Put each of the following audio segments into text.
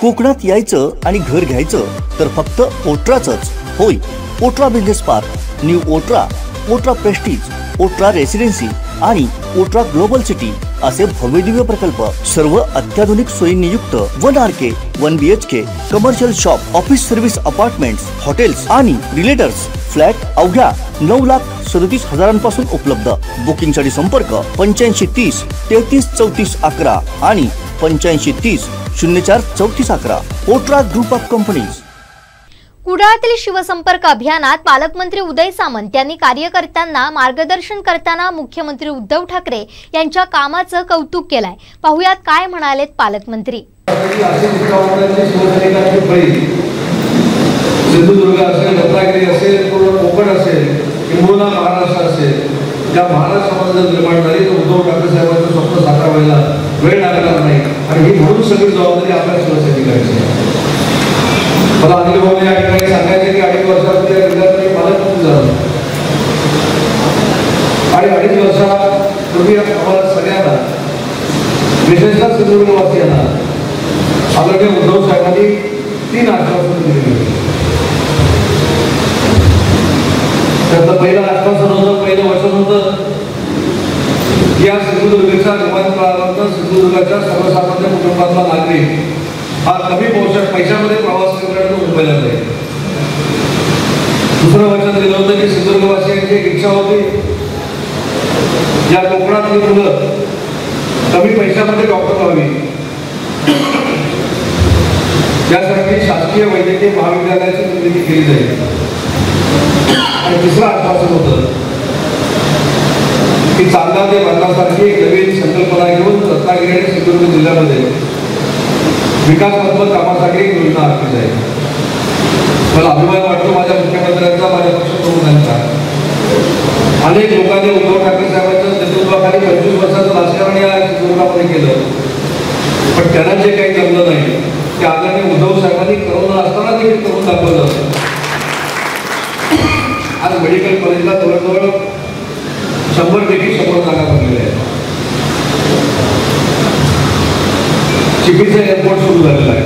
कोकणात यायचं आणि घर घ्यायचं तर फक्त ओट्राचंच. होय, Otra business park, new Otra, Otra prestige, Otra residency आणि ओट्रा ग्लोबल सिटी असे भव्यदिव्य प्रकल्प. सर्व अत्याधुनिक सोयींनी युक्त 1 RK 1 BHK commercial shop, office service apartments, hotels आणि रिलेटर्स फ्लॅट अवघ्या 9,37,000 उपलब्ध. बुकिंगसाठी संपर्क 8530 33 34 11 आणि 8530 04 34 11. ओट्रा ग्रुप ऑफ कंपनीज. कुडाळातील शिवसंपर्क अभियानात पालकमंत्री उदय सामंत यांनी कार्यकर्त्यांना मार्गदर्शन करताना मुख्यमंत्री उद्धव ठाकरे यांच्या कामाचं कौतुक केलंय. पाहुयात काय म्हणालेत पालकमंत्री. सिंधुदुर्ग असेल, रत्नागिरी असेल, पूर्ण कोकण असेल, किंबहुना महाराष्ट्र असेल, त्या महाराष्ट्रामध्ये जर निर्माण झाली तर उद्धव ठाकरे साहेबांचं स्वप्न साकार व्हायला वेळ लागणार नाही. आणि ही म्हणून सगळी जबाबदारी आपल्या शिवसैनिकांची आहे. मला अनिल भाऊ या ठिकाणी सांगायचे की 2.5 वर्षापूर्वी या जिल्ह्यात मी पालकमंत्री झालो आणि 2.5 वर्षापूर्वी आम्हाला सगळ्यांना, विशेषतः सिंधुदुर्गवासियांना आदरणीय उद्धव साहेबांनी 3 आश्वासन दिलेली होती. त्याचं पहिलं आश्वासन होतं, पहिलं वचन होतं या सिंधुदुर्गच्या विमानतळावर सिंधुदुर्गाच्या सर्वसामान्य कुटुंबातला नागरिक हा कमी पैशामध्ये प्रवास करण्यासाठी मुंबईला जाईल. दुसरं वचन दिलं होतं की सिंधुदुर्गवासियांची एक इच्छा होती या कोकणातली मुलं कमी पैशामध्ये डॉक्टर व्हावी, त्यासाठी शासकीय वैद्यकीय महाविद्यालयाची निर्मिती केली जाईल. आणि तिसरं आश्वासन होतं की चांदा ते बंधासारखी एक नवीन संकल्पना घेऊन रत्नागिरी आणि सिंधुदुर्ग जिल्ह्यामध्ये विकासात्मक कामासाठी एक योजना आखली जाईल. मला अभिमान वाटतो माझ्या मुख्यमंत्र्यांचा, माझ्या पक्षप्रमुखांचा. अनेक लोकांनी उद्धव ठाकरे साहेबांच्या नेतृत्वाखाली 25 वर्षाचं राजकारण या सिंधुदुर्गामध्ये केलं, पण त्यांना जे काही जमलं नाही ते आदरणीय उद्धव साहेबांनी करोना असताना देखील करून दाखवलं. आज मेडिकल कॉलेजला जवळजवळ 100पैकी 100 जागा भरलेल्या आहेत. चिपीचं एअरपोर्ट सुरू झालेलं आहे.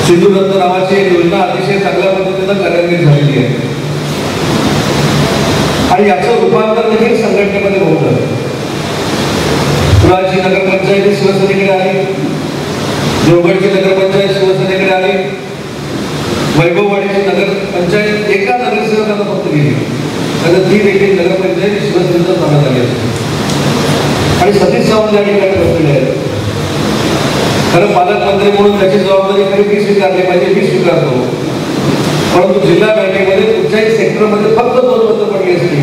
सिंधुदत्त नावाची योजना अतिशय चांगल्या पद्धतीनं कार्यान्वित झालेली आहे आणि याचं रूपांतर देखील संघटनेमध्ये होत आहे. कुडाळची नगरपंचायत शिवसेनेकडे आली, देवगडची नगरपंचायत शिवसेनेकडे आली, वैभववाडीची नगरपंचायत एका नगरसेवकाला फक्त गेली, तर ती देखील नगरपंचायत शिवसेनेचा ताब्यात आली असते. आणि सतीश सावंत या ठिकाणी बसलेले आहेत. खरं पालकमंत्री म्हणून त्याची जबाबदारी खरी मी स्वीकारली पाहिजे, मी स्वीकारतो. परंतु जिल्हा बँकेमध्ये कुठल्याही सेक्टरमध्ये फक्त 2 मतं पडली असती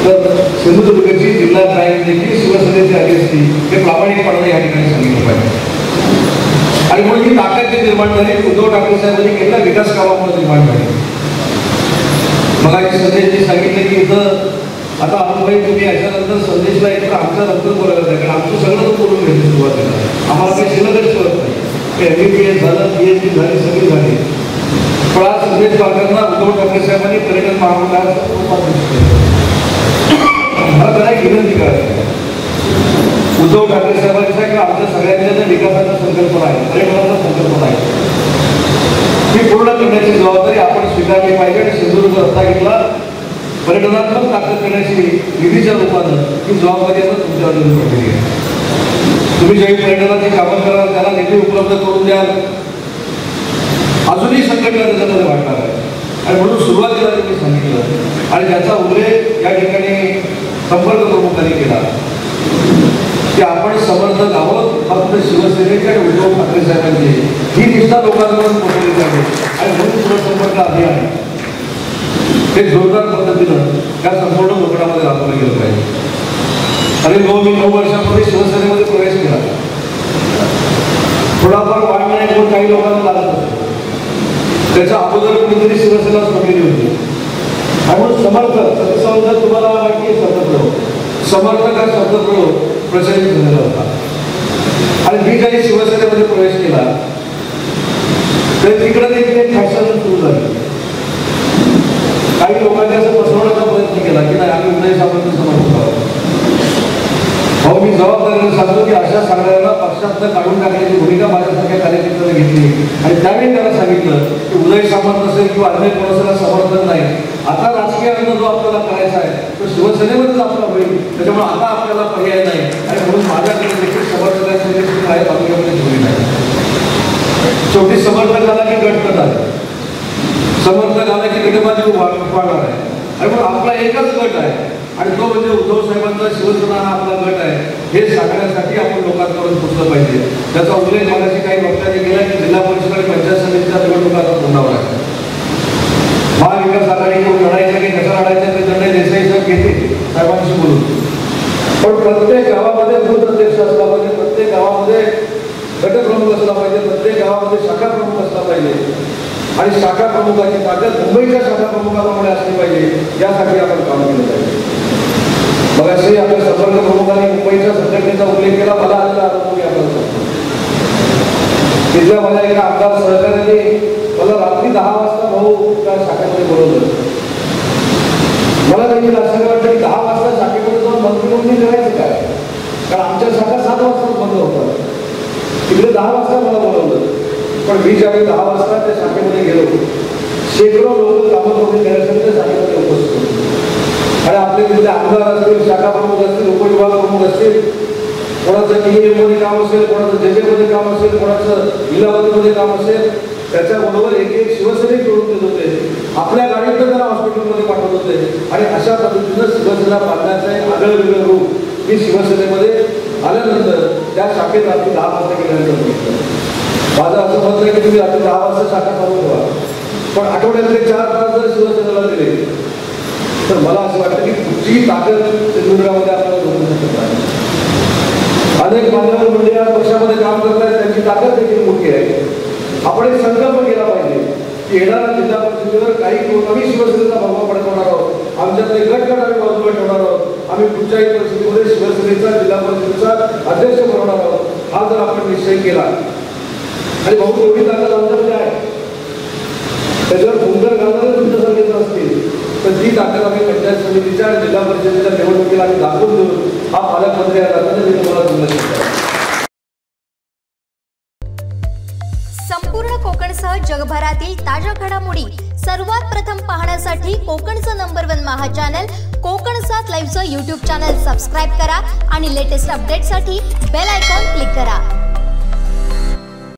तर सिंधुदुर्गची जिल्हा बँक देखील शिवसेनेची आली असती, हे प्रामाणिकपणाने या ठिकाणी सांगितलं पाहिजे. आणि म्हणून ही ताकद जी निर्माण झाली उद्धव ठाकरे साहेबांनी केलेल्या विकास कामामुळे निर्माण झाली. मला संदेशजी सांगितलं की इथं आता अनुभवी तुम्ही याच्यानंतर संदेशला एकतर आमच्या नंतर बोलायला नाही, कारण आमचं सगळं करून घ्यायचं सुरुवातीला. आम्हाला काही शिलगच करत नाही. MBBS झालं, PhD झाली, सगळी झाली. पण आज संदेश बाळकांना उद्धव ठाकरे साहेबांनी पर्यटन महामंडळाचं मला त्याला एक विनंती करायची. उद्धव ठाकरे साहेबांच्या किंवा आमच्या सगळ्यांच्या विकासाचा संकल्पना आहे, पर्यटनाचा संकल्पना आहे, ती पूर्ण करण्याची जबाबदारी आपण स्वीकारली पाहिजे. आणि सिंधुदुर्ग रत्नागिरीला पर्यटनात्मक ताकद करण्याची निधीच्या रूपानं ही जबाबदारी आता तुमच्यावर पडलेली आहे. तुम्ही ज्यावेळी पर्यटनाची कामं कराल त्याला निधी उपलब्ध करून द्याल, अजूनही संकट त्याच्यामध्ये वाटणार आहे. आणि म्हणून सुरुवातीला तुम्ही सांगितलं आणि त्याचा उल्लेख या ठिकाणी संपर्क प्रमुखांनी केला की आपण समर्थक आहोत फक्त शिवसेनेचे आणि उद्धव ठाकरे साहेबांची ही निष्ठा लोकांकडून पोहोचली जाते. आणि म्हणून शिवसंपर्क अभियान हे जोरदार पद्धतीनं या संपूर्ण कोकणामध्ये राबवलं गेलं पाहिजे. अनिल भाऊ, मी 9 वर्षापूर्वी शिवसेनेमध्ये प्रवेश केला. थोडाफार वाढण्याने काही लोकांना लागत असतो, त्याच्या अगोदर कुठेतरी शिवसेना सोडलेली होती. आणि म्हणून समर्थक सतीश तुम्हाला माहिती आहे शब्दप्रयोग, समर्थक हा शब्दप्रयोग प्रचलित झालेला होता. आणि मी काही शिवसेनेमध्ये प्रवेश केला तर तिकडे देखील एक फॅशन सुरू झाली. काही लोकांनी असं पसरवण्याचा प्रयत्न केला की नाही आम्ही उदय सामंत समर्थक आहोत. भाऊ, मी जबाबदारीने सांगतो की अशा सगळ्यांना पक्षातनं काढून टाकण्याची भूमिका माझ्यासारख्या कार्यकर्त्यांनी घेतली आणि त्यावेळी त्याला सांगितलं की उदय सामंत असेल किंवा अन्य कोणाला समर्थन नाही, आता राजकीय अन्न जो आपल्याला करायचा आहे तो शिवसेनेमध्येच आपला होईल, त्याच्यामुळे आता आपल्याला पर्याय नाही आणि म्हणून माझ्याकडे देखील समर्थकांची काय तालुक्यामध्ये ठेवली नाही. शेवटी समर्थक आला की गटपत आहे, समर्थक आला की गटबाजी वाढणार आहे आणि म्हणून आपला एकच गट आहे आणि तो म्हणजे उद्धव साहेबांचा शिवसेना हा आपला गट आहे हे सांगण्यासाठी आपण लोकांपर्यंत पोहोचलं पाहिजे. त्याचा उल्लेख मगाशी काही वक्त्यांनी केला की जिल्हा परिषद आणि पंचायत समितीच्या निवडणुका तोंडावर आहे. महाविकास आघाडीकडून लढायचं की कसा लढायचं ते निर्णय देसाई साहेब घेते साहेबांशी बोलून, पण प्रत्येक गावामध्ये बूथ अध्यक्ष असला पाहिजे, प्रत्येक गावामध्ये गटप्रमुख असला पाहिजे, प्रत्येक गावामध्ये शाखा प्रमुख असला पाहिजे आणि शाखा प्रमुखाची ताकद मुंबईच्या शाखा प्रमुखाप्रमाणे असली पाहिजे, यासाठी आपण काम केलं पाहिजे. मग असे आपल्या संपर्क प्रमुखांनी मुंबईच्या संघटनेचा उल्लेख केला. मला आलेला अनुभव मी आपल्याला सांगतो. तिथल्या माझ्या एका आमदार सहकार्याने मला रात्री 10 वाजता भाऊ त्या शाखेमध्ये बोलवलं. मला देखील असं वाटतं की 10 वाजता शाखेमध्ये जाऊन मंत्री करायचं काय, कारण आमच्या शाखा 7 वाजता बंद होतात. तिकडे 10 वाजता मला बोलवलं, पण मी ज्यावेळी 10 वाजता त्या शाखेमध्ये गेलो, शेकडो लोक कामं करून घेण्यासाठी त्या शाखेमध्ये उपस्थित होते आणि आपले तिथले आमदार असतील, शाखा प्रमुख असतील, उपविभाग प्रमुख असतील, कोणाचं मध्ये काम असेल, कोणाचं जेजेमध्ये काम असेल, कोणाचं लीलावतीमध्ये काम असेल, त्याच्याबरोबर एक एक शिवसैनिक जोडून देत होते. आपल्या गाडीतनं त्यांना हॉस्पिटलमध्ये पाठवत होते आणि अशा पद्धतीनं शिवसेना बांधण्याचं एक आगळं वेगळं रूप मी शिवसेनेमध्ये आल्यानंतर त्या शाखेत रात्री 10 वाजता गेल्यानंतर बघितलं. माझं असं म्हणणं आहे की तुम्ही रात्री 10 वाजता शाखा चालू ठेवा, पण आठवड्यातले 4 तास जर शिवसेनेला दिले तर मला असं वाटतं की पुढची ताकद सिंधुदुर्गामध्ये आपल्याला जोडू शकत नाही. अनेक मान्यवर मंडळी या पक्षामध्ये काम करत आहेत, त्यांची ताकद देखील मोठी आहे. आपण एक संकल्प केला पाहिजे की येणाऱ्या जिल्हा परिषदेवर काही आम्ही शिवसेनेचा भगवा पडकवणार आहोत, आमच्यातले गट आम्ही बाजूला ठेवणार आहोत, आम्ही कुठच्याही परिस्थितीमध्ये शिवसेनेचा जिल्हा परिषदेचा अध्यक्ष बनवणार आहोत. हा जर आपण निश्चय केला आणि भाऊ एवढी ताकद आमच्याकडे आहे, त्याच्यावर भूंकर घालणारे तुमच्या सांगितलं असतील तर ती ताकद आम्ही पंचायत समितीच्या आणि जिल्हा परिषदेच्या निवडणुकीला आम्ही दाखवून देऊ. हा पालकमंत्री या नात्याने मी तुम्हाला सांगितलं. संपूर्ण कोकणसह जगभरातील ताज्या घडामोडी सर्वात प्रथम पाहण्यासाठी कोकणचं नंबर 1 महा चॅनल कोकण 7 लाईव्हचं YouTube चॅनल सबस्क्राईब करा आणि लेटेस्ट अपडेटसाठी बेल आयकॉन क्लिक करा.